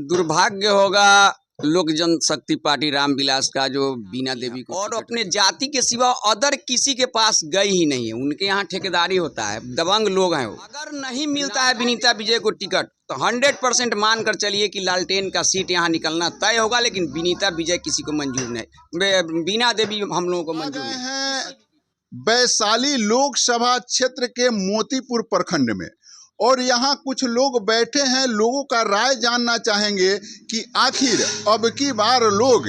दुर्भाग्य होगा लोक जनशक्ति पार्टी रामविलास का जो बीना देवी को और अपने जाति के सिवा अदर किसी के पास गई ही नहीं है। उनके यहाँ ठेकेदारी होता है, दबंग लोग हैं वो। अगर नहीं मिलता है विनीता विजय को टिकट तो 100% मान कर चलिए कि लालटेन का सीट यहाँ निकलना तय होगा, लेकिन विनीता विजय किसी को मंजूर नहीं, बीना देवी हम लोगों को मंजूर नहीं। वैशाली लोकसभा क्षेत्र के मोतीपुर प्रखंड में, और यहाँ कुछ लोग बैठे हैं, लोगों का राय जानना चाहेंगे कि आखिर अब की बार लोग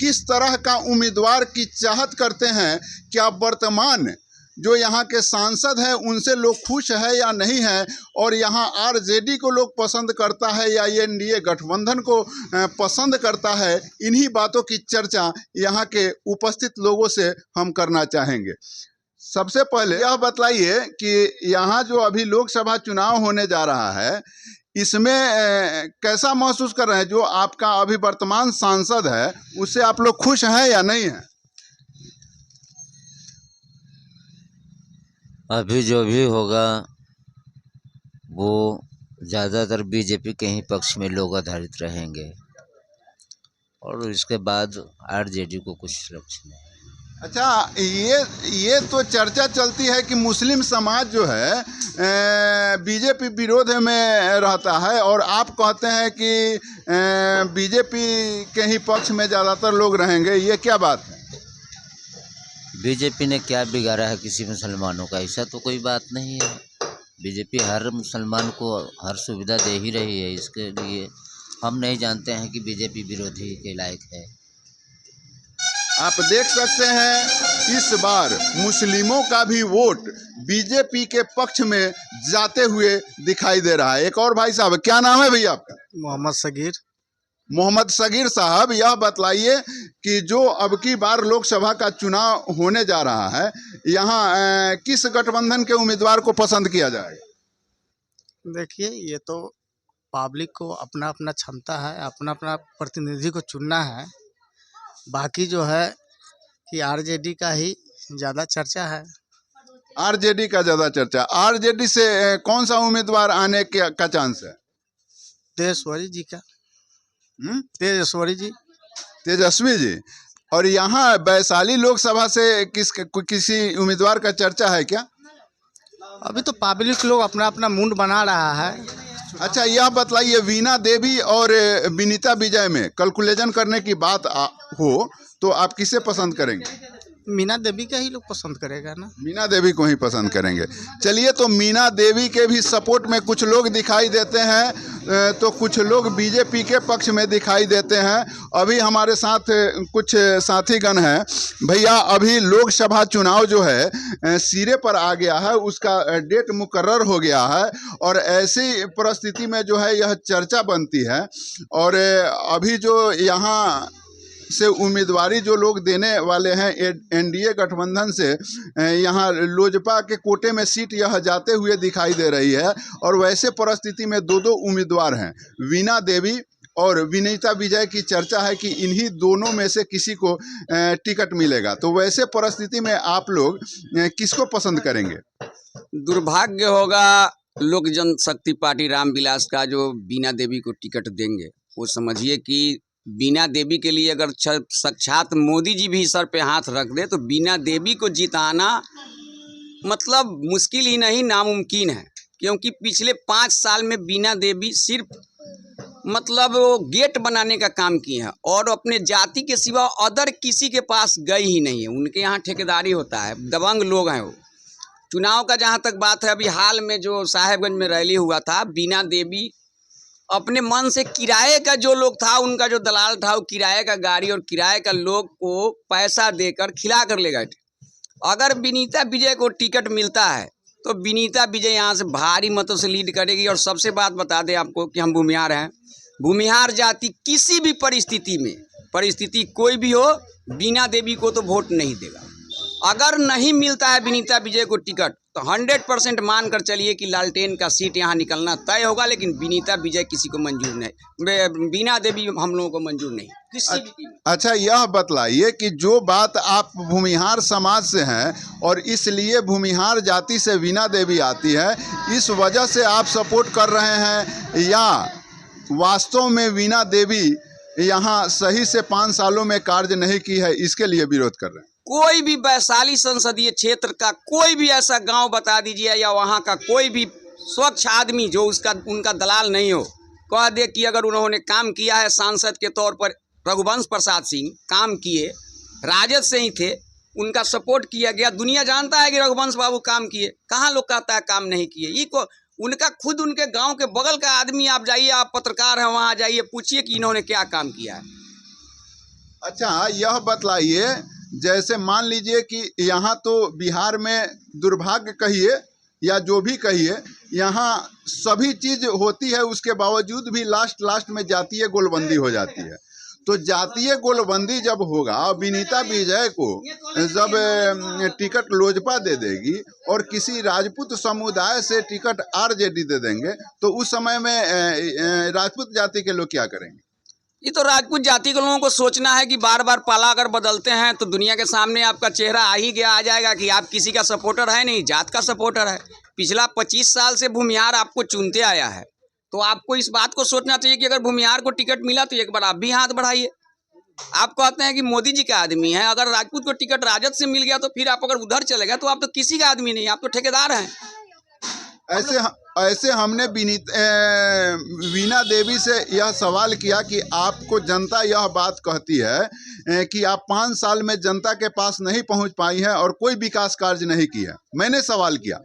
किस तरह का उम्मीदवार की चाहत करते हैं। क्या वर्तमान जो यहाँ के सांसद हैं उनसे लोग खुश है या नहीं है, और यहाँ आरजेडी को लोग पसंद करता है या एनडीए गठबंधन को पसंद करता है। इन्हीं बातों की चर्चा यहाँ के उपस्थित लोगों से हम करना चाहेंगे। सबसे पहले यह बतलाइए कि यहाँ जो अभी लोकसभा चुनाव होने जा रहा है, इसमें कैसा महसूस कर रहे हैं? जो आपका अभी वर्तमान सांसद है उससे आप लोग खुश हैं या नहीं हैं? अभी जो भी होगा वो ज़्यादातर बीजेपी के ही पक्ष में लोग आधारित रहेंगे, और इसके बाद आरजेडी को कुछ लक्ष्य नहीं। अच्छा, ये तो चर्चा चलती है कि मुस्लिम समाज जो है बीजेपी विरोध में रहता है, और आप कहते हैं कि बीजेपी के ही पक्ष में ज़्यादातर लोग रहेंगे। ये क्या बात है? बीजेपी ने क्या बिगाड़ा है किसी मुसलमानों का? ऐसा तो कोई बात नहीं है। बीजेपी हर मुसलमान को हर सुविधा दे ही रही है। इसके लिए हम नहीं जानते हैं कि बीजेपी विरोधी के लायक है। आप देख सकते हैं इस बार मुस्लिमों का भी वोट बीजेपी के पक्ष में जाते हुए दिखाई दे रहा है। एक और भाई साहब, क्या नाम है भैया आपका? मोहम्मद सगीर। मोहम्मद सगीर साहब, यह बतलाइए कि जो अब की बार लोकसभा का चुनाव होने जा रहा है, यहाँ किस गठबंधन के उम्मीदवार को पसंद किया जाएगा? देखिए, ये तो पब्लिक को अपना अपना क्षमता है, अपना अपना प्रतिनिधि को चुनना है। बाकी जो है कि आरजेडी का ही ज़्यादा चर्चा है। आरजेडी का ज़्यादा चर्चा। आरजेडी से कौन सा उम्मीदवार आने का चांस है? तेजस्वी जी का। तेजस्वी जी। तेजस्वी जी। और यहाँ वैशाली लोकसभा से किसी उम्मीदवार का चर्चा है क्या? अभी तो पब्लिक लोग अपना अपना मूड बना रहा है। अच्छा, यह बतलाइए, वीणा देवी और विनीता विजय में कैलकुलेशन करने की बात हो तो आप किसे पसंद करेंगे? मीना देवी का ही लोग पसंद करेगा ना। मीना देवी को ही पसंद करेंगे। चलिए, तो मीना देवी के भी सपोर्ट में कुछ लोग दिखाई देते हैं, तो कुछ लोग बीजेपी के पक्ष में दिखाई देते हैं। अभी हमारे साथ कुछ साथीगण हैं। भैया, अभी लोकसभा चुनाव जो है सिरे पर आ गया है, उसका डेट मुकर्रर हो गया है, और ऐसी परिस्थिति में जो है यह चर्चा बनती है। और अभी जो यहाँ से उम्मीदवारी जो लोग देने वाले हैं एनडीए गठबंधन से, यहाँ लोजपा के कोटे में सीट यह जाते हुए दिखाई दे रही है। और वैसे परिस्थिति में दो उम्मीदवार हैं, वीणा देवी और विनीता विजय की चर्चा है कि इन्हीं दोनों में से किसी को टिकट मिलेगा। तो वैसे परिस्थिति में आप लोग किसको पसंद करेंगे? दुर्भाग्य होगा लोक जनशक्ति पार्टी रामविलास का जो बीना देवी को टिकट देंगे। वो समझिए कि बीना देवी के लिए अगर साक्षात मोदी जी भी सर पे हाथ रख दे तो बीना देवी को जिताना मतलब मुश्किल ही नहीं, नामुमकिन है। क्योंकि पिछले 5 साल में बीना देवी सिर्फ मतलब वो गेट बनाने का काम किए हैं, और अपने जाति के सिवा अदर किसी के पास गई ही नहीं है। उनके यहाँ ठेकेदारी होता है, दबंग लोग हैं वो। चुनाव का जहाँ तक बात है, अभी हाल में जो साहेबगंज में रैली हुआ था, बीना देवी अपने मन से किराए का जो लोग था, उनका जो दलाल था, वो किराए का गाड़ी और किराए का लोग को पैसा देकर खिला कर ले गए थे। अगर विनीता विजय को टिकट मिलता है तो विनीता विजय यहाँ से भारी मतों से लीड करेगी। और सबसे बात बता दें आपको कि हम भूमिहार हैं। भूमिहार जाति किसी भी परिस्थिति कोई भी हो, बीना देवी को तो वोट नहीं देगा। अगर नहीं मिलता है विनीता विजय को टिकट तो 100% मान कर चलिए कि लालटेन का सीट यहाँ निकलना तय होगा, लेकिन विनीता विजय किसी को मंजूर नहीं, बीना देवी हम लोगों को मंजूर नहीं किसी भी। अच्छा, यह बतलाइए कि जो बात आप भूमिहार समाज से हैं और इसलिए भूमिहार जाति से वीणा देवी आती है, इस वजह से आप सपोर्ट कर रहे हैं, या वास्तव में वीणा देवी यहाँ सही से 5 सालों में कार्य नहीं की है, इसके लिए विरोध कर रहे हैं। कोई भी वैशाली संसदीय क्षेत्र का कोई भी ऐसा गांव बता दीजिए या वहां का कोई भी स्वच्छ आदमी जो उनका दलाल नहीं हो, कह दे कि अगर उन्होंने काम किया है सांसद के तौर पर। रघुवंश प्रसाद सिंह काम किए, राजद से ही थे, उनका सपोर्ट किया गया। दुनिया जानता है कि रघुवंश बाबू काम किए। कहाँ लोग कहता है काम नहीं किए? ये को उनका खुद उनके गांव के बगल का आदमी, आप जाइए, आप पत्रकार हैं, वहाँ जाइए, पूछिए कि इन्होंने क्या काम किया है। अच्छा, यह बतलाइए, जैसे मान लीजिए कि यहाँ तो बिहार में दुर्भाग्य कहिए या जो भी कहिए, यहाँ सभी चीज़ होती है, उसके बावजूद भी लास्ट में जातीय गोलबंदी हो जाती है। तो जातीय गोलबंदी जब होगा, विनीता विजय को जब टिकट लोजपा दे देगी और किसी राजपूत समुदाय से टिकट आरजेडी दे देंगे, तो उस समय में राजपूत जाति के लोग क्या करेंगे? ये तो राजपूत जाति के लोगों को सोचना है कि बार बार पाला अगर बदलते हैं तो दुनिया के सामने आपका चेहरा आ जाएगा कि आप किसी का सपोर्टर है नहीं, जात का सपोर्टर है। पिछला 25 साल से भूमिहार आपको चुनते आया है, तो आपको इस बात को सोचना चाहिए कि अगर भूमिहार को टिकट मिला तो एक बार आप भी हाथ बढ़ाइए। आप कहते हैं कि मोदी जी का आदमी है, अगर राजपूत को टिकट राजद से मिल गया तो फिर आप अगर उधर चले गए तो आप तो किसी का आदमी नहीं, आप तो ठेकेदार हैं। ऐसे हमने वीणा देवी से यह सवाल किया कि आपको जनता यह बात कहती है कि आप 5 साल में जनता के पास नहीं पहुंच पाई हैं और कोई विकास कार्य नहीं किया। मैंने सवाल किया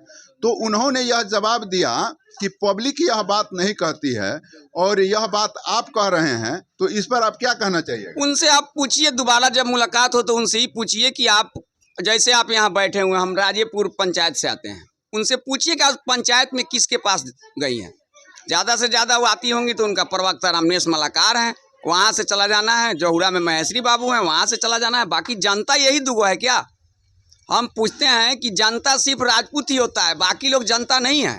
तो उन्होंने यह जवाब दिया कि पब्लिक यह बात नहीं कहती है और यह बात आप कह रहे हैं, तो इस पर आप क्या कहना चाहिए? उनसे आप पूछिए, दोबारा जब मुलाकात हो तो उनसे ही पूछिए कि आप, जैसे आप यहाँ बैठे हुए, हम राजेपुर पंचायत से आते हैं, उनसे पूछिए कि आप पंचायत में किसके पास गई हैं। ज़्यादा से ज़्यादा वो आती होंगी तो उनका प्रवक्ता रमेश मलाकार हैं, वहाँ से चला जाना है। जहुरा में महेश्वरी बाबू हैं, वहाँ से चला जाना है। बाकी जनता यही दुगो है क्या? हम पूछते हैं कि जनता सिर्फ राजपूत ही होता है, बाकी लोग जनता नहीं है।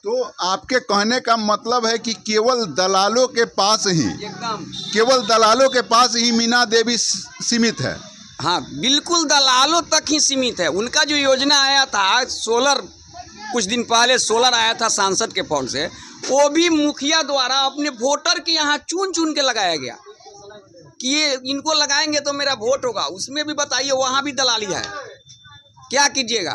तो आपके कहने का मतलब है कि केवल दलालों के पास ही, एकदम केवल दलालों के पास ही मीना देवी सीमित है? हाँ, बिल्कुल दलालों तक ही सीमित है। उनका जो योजना आया था सोलर, कुछ दिन पहले सोलर आया था सांसद के फंड से, वो भी मुखिया द्वारा अपने वोटर के यहाँ चुन के लगाया गया कि ये इनको लगाएंगे तो मेरा वोट होगा। उसमें भी बताइए, वहाँ भी दलाली है। क्या कीजिएगा?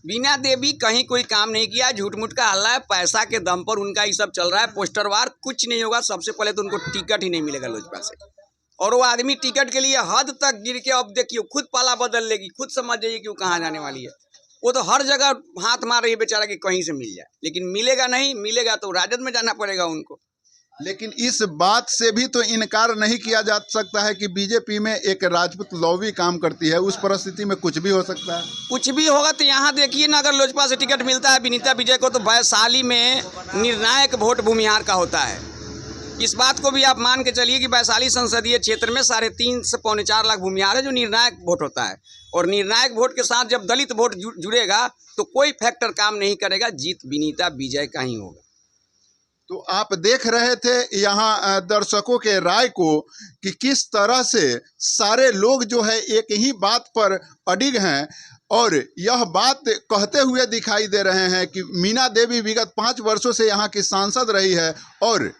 वीणा देवी कहीं कोई काम नहीं किया, झूठ मूठ का हल्ला है, पैसा के दम पर उनका ये सब चल रहा है। पोस्टर वार कुछ नहीं होगा। सबसे पहले तो उनको टिकट ही नहीं मिलेगा लोजपा से, और वो आदमी टिकट के लिए हद तक गिर के, अब देखिए खुद पाला बदल लेगी, खुद समझ जाइए कि वो कहाँ जाने वाली है। वो तो हर जगह हाथ मार रही है बेचारा कि कहीं से मिल जाए, लेकिन मिलेगा नहीं। मिलेगा तो राजद में जाना पड़ेगा उनको। लेकिन इस बात से भी तो इनकार नहीं किया जा सकता है कि बीजेपी में एक राजपूत लॉबी काम करती है। उस परिस्थिति में कुछ भी हो सकता है। कुछ भी होगा तो यहाँ देखिए ना, अगर लोजपा से टिकट मिलता है विनीता विजय को, तो वैशाली में निर्णायक वोट भूमिहार का होता है। इस बात को भी आप मान के चलिए कि वैशाली संसदीय क्षेत्र में 3.5 से 4.25 लाख भूमिहार है जो निर्णायक वोट होता है। और निर्णायक वोट के साथ जब दलित वोट जुड़ेगा तो कोई फैक्टर काम नहीं करेगा, जीत विनीता विजय का ही होगा। तो आप देख रहे थे यहाँ दर्शकों के राय को कि किस तरह से सारे लोग जो है एक ही बात पर अडिग हैं और यह बात कहते हुए दिखाई दे रहे हैं कि मीना देवी विगत 5 वर्षों से यहाँ की सांसद रही है और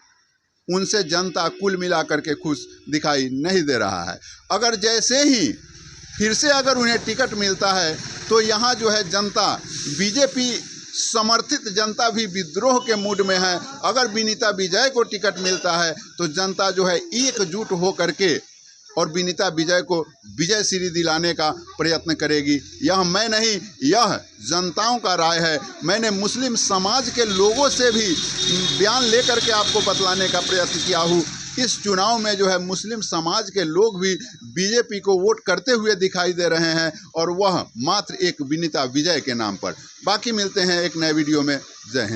उनसे जनता कुल मिलाकर के खुश दिखाई नहीं दे रहा है। अगर जैसे ही फिर से अगर उन्हें टिकट मिलता है तो यहाँ जो है जनता, बीजेपी समर्थित जनता भी विद्रोह के मूड में है। अगर विनीता विजय को टिकट मिलता है तो जनता जो है एकजुट हो करके और विनीता विजय को विजय श्री दिलाने का प्रयत्न करेगी। यह मैं नहीं, यह जनताओं का राय है। मैंने मुस्लिम समाज के लोगों से भी बयान लेकर के आपको बतलाने का प्रयत्न किया हूँ। इस चुनाव में जो है मुस्लिम समाज के लोग भी बीजेपी को वोट करते हुए दिखाई दे रहे हैं और वह मात्र एक विनीता विजय के नाम पर। बाकी मिलते हैं एक नए वीडियो में। जय हिंद।